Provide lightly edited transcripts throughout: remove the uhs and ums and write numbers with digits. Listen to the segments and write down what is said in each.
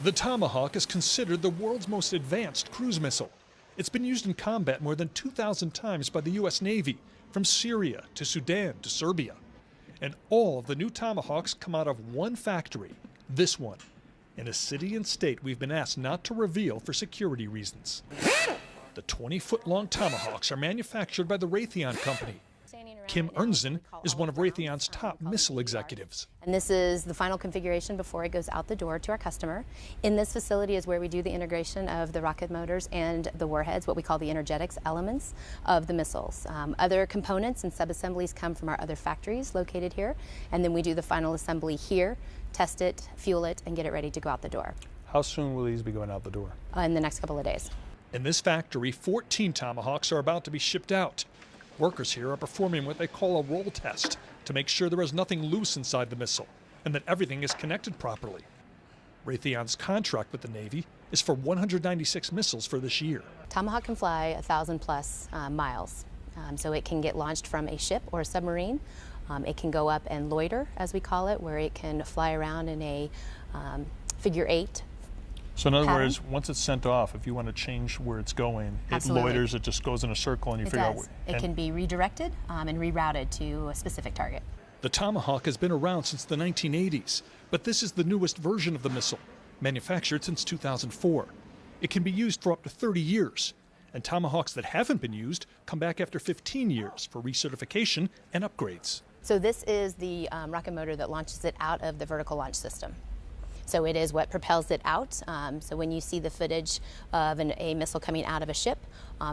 The Tomahawk is considered the world's most advanced cruise missile. It's been used in combat more than 2,000 times by the U.S. Navy, from Syria to Sudan to Serbia. And all of the new Tomahawks come out of one factory, this one, in a city and state we've been asked not to reveal for security reasons. The 20-foot-long Tomahawks are manufactured by the Raytheon Company. Kim Ernzen is one of Raytheon's top missile executives. And this is the final configuration before it goes out the door to our customer. In this facility is where we do the integration of the rocket motors and the warheads, what we call the energetics elements of the missiles. Other components and subassemblies come from our other factories located here, and then we do the final assembly here, test it, fuel it, and get it ready to go out the door. How soon will these be going out the door? In the next couple of days. In this factory, 14 Tomahawks are about to be shipped out. Workers here are performing what they call a roll test to make sure there is nothing loose inside the missile and that everything is connected properly. Raytheon's contract with the Navy is for 196 missiles for this year. Tomahawk can fly 1,000+ miles, so it can get launched from a ship or a submarine. It can go up and loiter, as we call it, where it can fly around in a figure 8. So in other words, once it's sent off, if you want to change where it's going, Absolutely. It loiters, it just goes in a circle and you figure out where. It can be redirected and rerouted to a specific target. The Tomahawk has been around since the 1980s, but this is the newest version of the missile, manufactured since 2004. It can be used for up to 30 years, and Tomahawks that haven't been used come back after 15 years for recertification and upgrades. So this is the rocket motor that launches it out of the vertical launch system. So it is what propels it out. So when you see the footage of a missile coming out of a ship,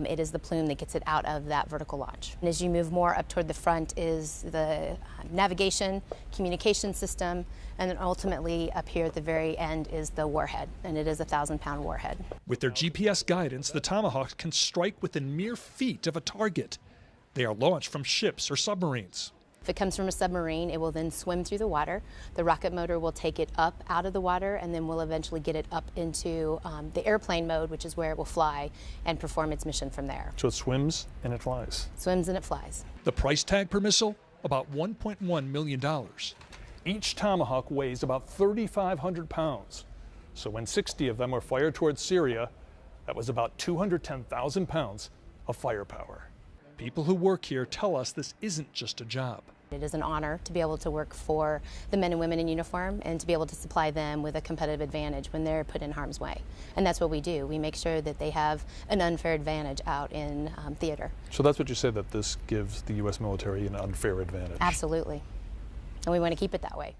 it is the plume that gets it out of that vertical launch. And as you move more up toward the front is the navigation, communication system, and then ultimately up here at the very end is the warhead, and it is a 1,000-pound warhead. With their GPS guidance, the Tomahawks can strike within mere feet of a target. They are launched from ships or submarines. If it comes from a submarine, it will then swim through the water. The rocket motor will take it up out of the water, and then we'll eventually get it up into the airplane mode, which is where it will fly and perform its mission from there. So it swims and it flies. Swims and it flies. The price tag per missile, about $1.1 million. Each Tomahawk weighs about 3,500 pounds. So when 60 of them were fired towards Syria, that was about 210,000 pounds of firepower. People who work here tell us this isn't just a job. It is an honor to be able to work for the men and women in uniform and to be able to supply them with a competitive advantage when they're put in harm's way. And that's what we do. We make sure that they have an unfair advantage out in theater. So that's what you say, that this gives the U.S. military an unfair advantage? Absolutely. And we want to keep it that way.